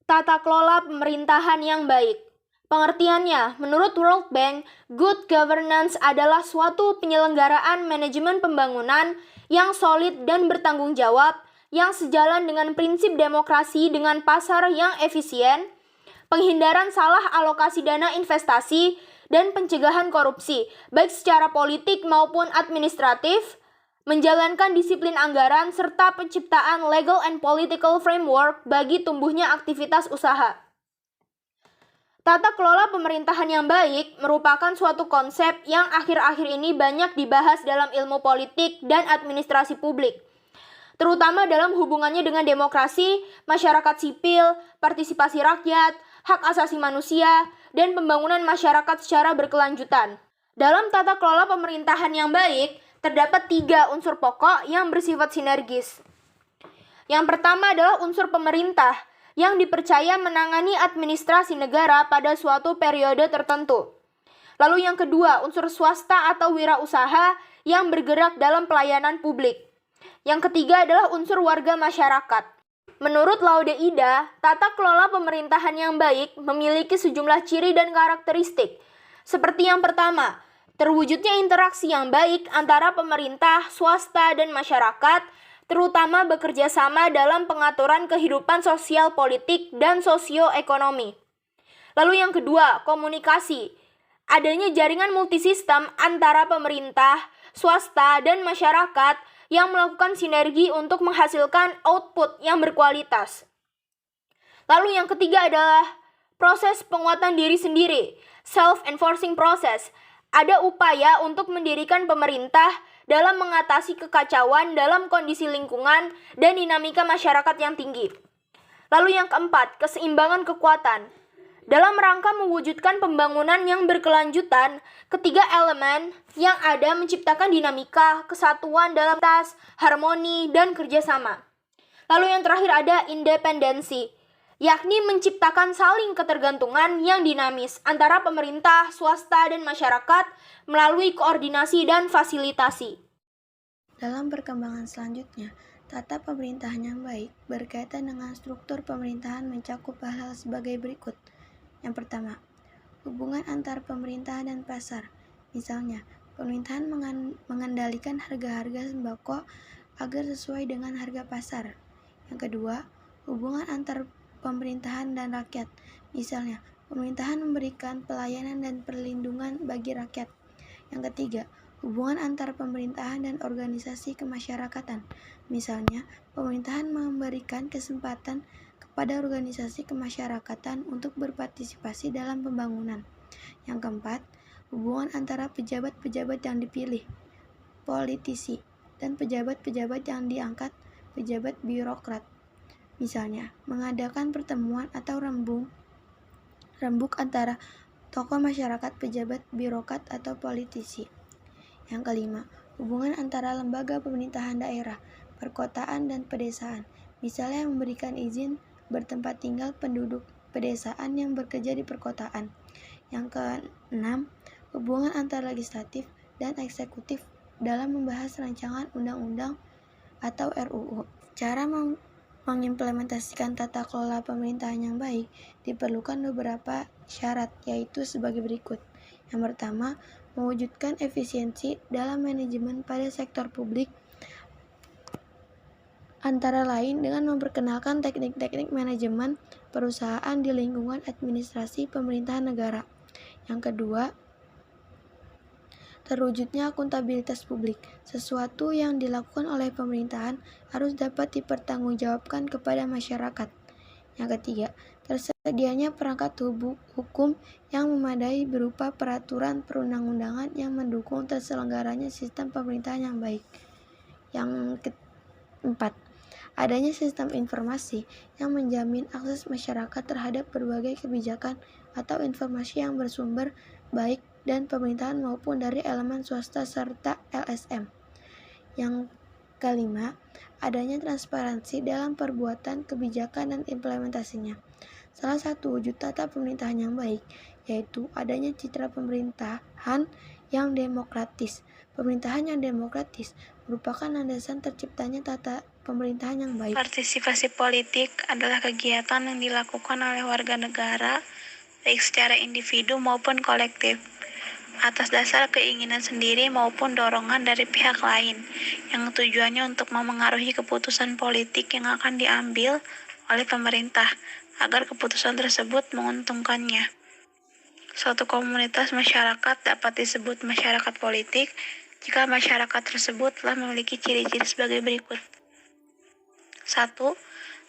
Tata kelola pemerintahan yang baik. Pengertiannya, menurut World Bank, good governance adalah suatu penyelenggaraan manajemen pembangunan yang solid dan bertanggung jawab, yang sejalan dengan prinsip demokrasi dengan pasar yang efisien, penghindaran salah alokasi dana investasi, dan pencegahan korupsi, baik secara politik maupun administratif, menjalankan disiplin anggaran, serta penciptaan legal and political framework bagi tumbuhnya aktivitas usaha. Tata kelola pemerintahan yang baik merupakan suatu konsep yang akhir-akhir ini banyak dibahas dalam ilmu politik dan administrasi publik, terutama dalam hubungannya dengan demokrasi, masyarakat sipil, partisipasi rakyat, hak asasi manusia, dan pembangunan masyarakat secara berkelanjutan. Dalam tata kelola pemerintahan yang baik, terdapat 3 unsur pokok yang bersifat sinergis. Yang pertama adalah unsur pemerintah, yang dipercaya menangani administrasi negara pada suatu periode tertentu. Lalu yang kedua, unsur swasta atau wirausaha yang bergerak dalam pelayanan publik. Yang ketiga adalah unsur warga masyarakat. Menurut Laude Ida, tata kelola pemerintahan yang baik memiliki sejumlah ciri dan karakteristik. Seperti yang pertama, terwujudnya interaksi yang baik antara pemerintah, swasta, dan masyarakat, terutama bekerja sama dalam pengaturan kehidupan sosial politik dan sosioekonomi. Lalu yang kedua, komunikasi. Adanya jaringan multisistem antara pemerintah, swasta, dan masyarakat yang melakukan sinergi untuk menghasilkan output yang berkualitas. Lalu yang ketiga adalah proses penguatan diri sendiri, self-enforcing process. Ada upaya untuk mendirikan pemerintah dalam mengatasi kekacauan dalam kondisi lingkungan dan dinamika masyarakat yang tinggi. Lalu yang keempat, keseimbangan kekuatan. Dalam rangka mewujudkan pembangunan yang berkelanjutan, ketiga elemen yang ada menciptakan dinamika, kesatuan dalam tas, harmoni, dan kerjasama. Lalu yang terakhir ada independensi, yakni menciptakan saling ketergantungan yang dinamis antara pemerintah, swasta, dan masyarakat melalui koordinasi dan fasilitasi. Dalam perkembangan selanjutnya, tata pemerintahan yang baik berkaitan dengan struktur pemerintahan mencakup hal-hal sebagai berikut. Yang pertama, hubungan antar pemerintahan dan pasar. Misalnya, pemerintahan mengendalikan harga-harga sembako agar sesuai dengan harga pasar. Yang kedua, hubungan antar pemerintahan dan rakyat. Misalnya, pemerintahan memberikan pelayanan dan perlindungan bagi rakyat. Yang ketiga, hubungan antar pemerintahan dan organisasi kemasyarakatan. Misalnya, pemerintahan memberikan kesempatan kepada organisasi kemasyarakatan untuk berpartisipasi dalam pembangunan. Yang keempat, hubungan antara pejabat-pejabat yang dipilih, politisi, dan pejabat-pejabat yang diangkat, pejabat birokrat. Misalnya, mengadakan pertemuan atau rembuk antara tokoh masyarakat, pejabat, birokrat, atau politisi. Yang kelima, hubungan antara lembaga pemerintahan daerah, perkotaan, dan pedesaan. Misalnya memberikan izin bertempat tinggal penduduk pedesaan yang bekerja di perkotaan. Yang keenam, hubungan antara legislatif dan eksekutif dalam membahas rancangan undang-undang atau RUU. Cara mengimplementasikan tata kelola pemerintahan yang baik diperlukan beberapa syarat, yaitu sebagai berikut. Yang pertama, mewujudkan efisiensi dalam manajemen pada sektor publik, antara lain dengan memperkenalkan teknik-teknik manajemen perusahaan di lingkungan administrasi pemerintahan negara. Yang kedua, terwujudnya akuntabilitas publik. Sesuatu yang dilakukan oleh pemerintahan harus dapat dipertanggungjawabkan kepada masyarakat. Yang ketiga, tersedianya perangkat hukum yang memadai berupa peraturan perundang-undangan yang mendukung terselenggaranya sistem pemerintahan yang baik. Yang keempat, adanya sistem informasi yang menjamin akses masyarakat terhadap berbagai kebijakan atau informasi yang bersumber baik dan pemerintahan maupun dari elemen swasta serta LSM. Yang kelima, adanya transparansi dalam perbuatan kebijakan dan implementasinya. Salah satu wujud tata pemerintahan yang baik yaitu adanya citra pemerintahan yang demokratis. Pemerintahan yang demokratis merupakan landasan terciptanya tata pemerintahan yang baik. Partisipasi politik adalah kegiatan yang dilakukan oleh warga negara, baik secara individu maupun kolektif, atas dasar keinginan sendiri maupun dorongan dari pihak lain, yang tujuannya untuk memengaruhi keputusan politik yang akan diambil oleh pemerintah, agar keputusan tersebut menguntungkannya. Suatu komunitas masyarakat dapat disebut masyarakat politik jika masyarakat tersebut telah memiliki ciri-ciri sebagai berikut. 1.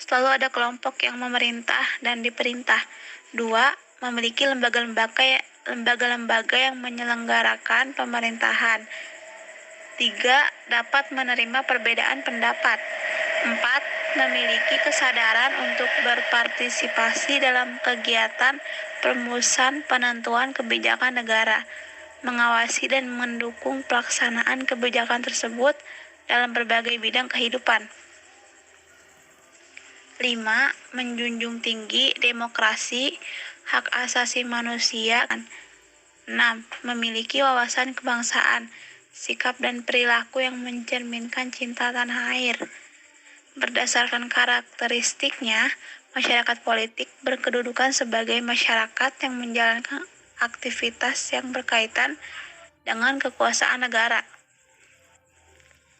Selalu ada kelompok yang memerintah dan diperintah. 2. Memiliki lembaga-lembaga yang menyelenggarakan pemerintahan. 3. Dapat menerima perbedaan pendapat. 4. Memiliki kesadaran untuk berpartisipasi dalam kegiatan perumusan penentuan kebijakan negara, mengawasi dan mendukung pelaksanaan kebijakan tersebut dalam berbagai bidang kehidupan. 5. Menjunjung tinggi demokrasi, hak asasi manusia. 6. Memiliki wawasan kebangsaan, sikap dan perilaku yang mencerminkan cinta tanah air. Berdasarkan karakteristiknya, masyarakat politik berkedudukan sebagai masyarakat yang menjalankan aktivitas yang berkaitan dengan kekuasaan negara.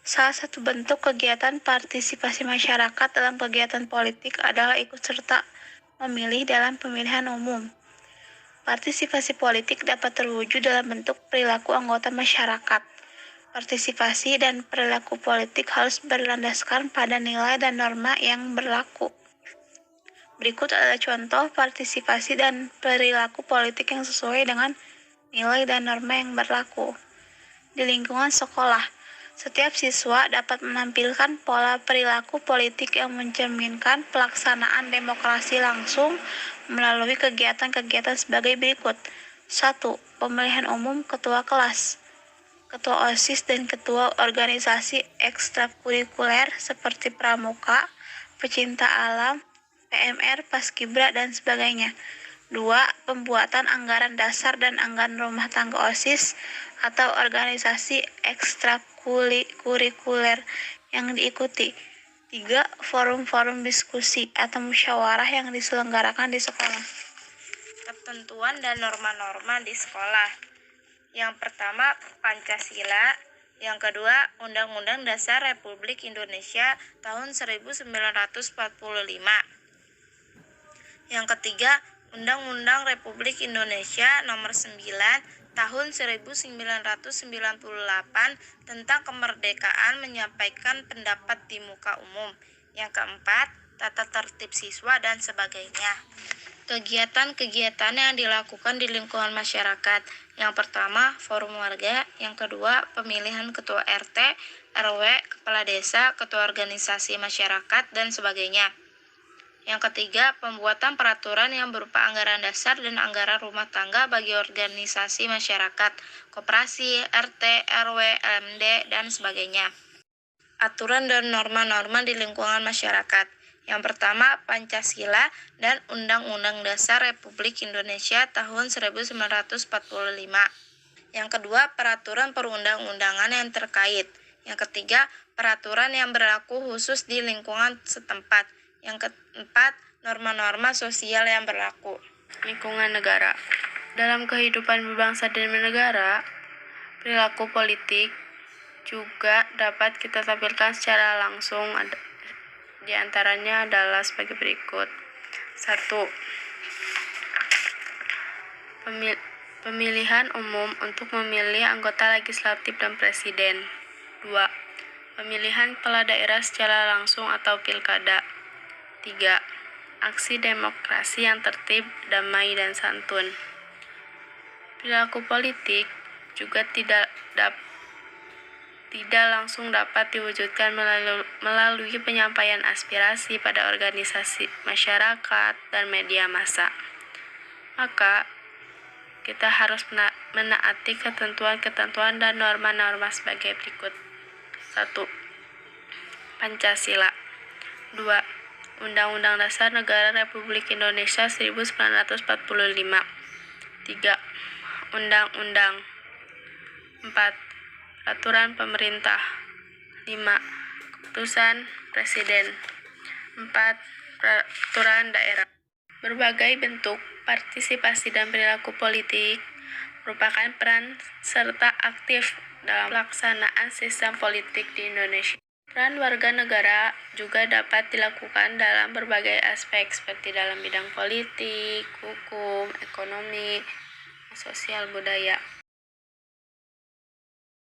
Salah satu bentuk kegiatan partisipasi masyarakat dalam kegiatan politik adalah ikut serta memilih dalam pemilihan umum. Partisipasi politik dapat terwujud dalam bentuk perilaku anggota masyarakat. Partisipasi dan perilaku politik harus berlandaskan pada nilai dan norma yang berlaku. Berikut adalah contoh partisipasi dan perilaku politik yang sesuai dengan nilai dan norma yang berlaku. Di lingkungan sekolah, setiap siswa dapat menampilkan pola perilaku politik yang mencerminkan pelaksanaan demokrasi langsung melalui kegiatan-kegiatan sebagai berikut. 1. Pemilihan umum ketua kelas, ketua OSIS dan ketua organisasi ekstrakurikuler seperti pramuka, pecinta alam, PMR, Paskibra, dan sebagainya. 2. Pembuatan anggaran dasar dan anggaran rumah tangga OSIS atau organisasi ekstrakurikuler yang diikuti. 3. Forum-forum diskusi atau musyawarah yang diselenggarakan di sekolah. Ketentuan dan norma-norma di sekolah. Yang pertama, Pancasila. Yang kedua, Undang-Undang Dasar Republik Indonesia tahun 1945. Yang ketiga, Undang-Undang Republik Indonesia Nomor 9 Tahun 1998 tentang kemerdekaan menyampaikan pendapat di muka umum. Yang keempat, tata tertib siswa dan sebagainya. Kegiatan-kegiatan yang dilakukan di lingkungan masyarakat. Yang pertama, forum warga. Yang kedua, pemilihan ketua RT, RW, kepala desa, ketua organisasi masyarakat, dan sebagainya. Yang ketiga, pembuatan peraturan yang berupa anggaran dasar dan anggaran rumah tangga bagi organisasi masyarakat, koperasi, RT, RW, LMD, dan sebagainya. Aturan dan norma-norma di lingkungan masyarakat. Yang pertama, Pancasila dan Undang-Undang Dasar Republik Indonesia tahun 1945. Yang kedua, peraturan perundang-undangan yang terkait. Yang ketiga, peraturan yang berlaku khusus di lingkungan setempat. Yang keempat, norma-norma sosial yang berlaku. Lingkungan negara. Dalam kehidupan berbangsa dan bernegara, perilaku politik juga dapat kita tampilkan secara langsung. Di antaranya adalah sebagai berikut. 1. Pemilihan umum untuk memilih anggota legislatif dan presiden. 2. Pemilihan kepala daerah secara langsung atau pilkada. 3. Aksi demokrasi yang tertib, damai, dan santun. Perilaku politik juga tidak langsung dapat diwujudkan melalui penyampaian aspirasi pada organisasi masyarakat dan media massa. Maka, kita harus menaati ketentuan-ketentuan dan norma-norma sebagai berikut. 1. Pancasila. 2. Undang-Undang Dasar Negara Republik Indonesia 1945. 3. Undang-Undang. 4. Peraturan pemerintah. 5. Keputusan Presiden. 4. Peraturan daerah. Berbagai bentuk partisipasi dan perilaku politik merupakan peran serta aktif dalam pelaksanaan sistem politik di Indonesia. Peran warga negara juga dapat dilakukan dalam berbagai aspek seperti dalam bidang politik, hukum, ekonomi, sosial, budaya.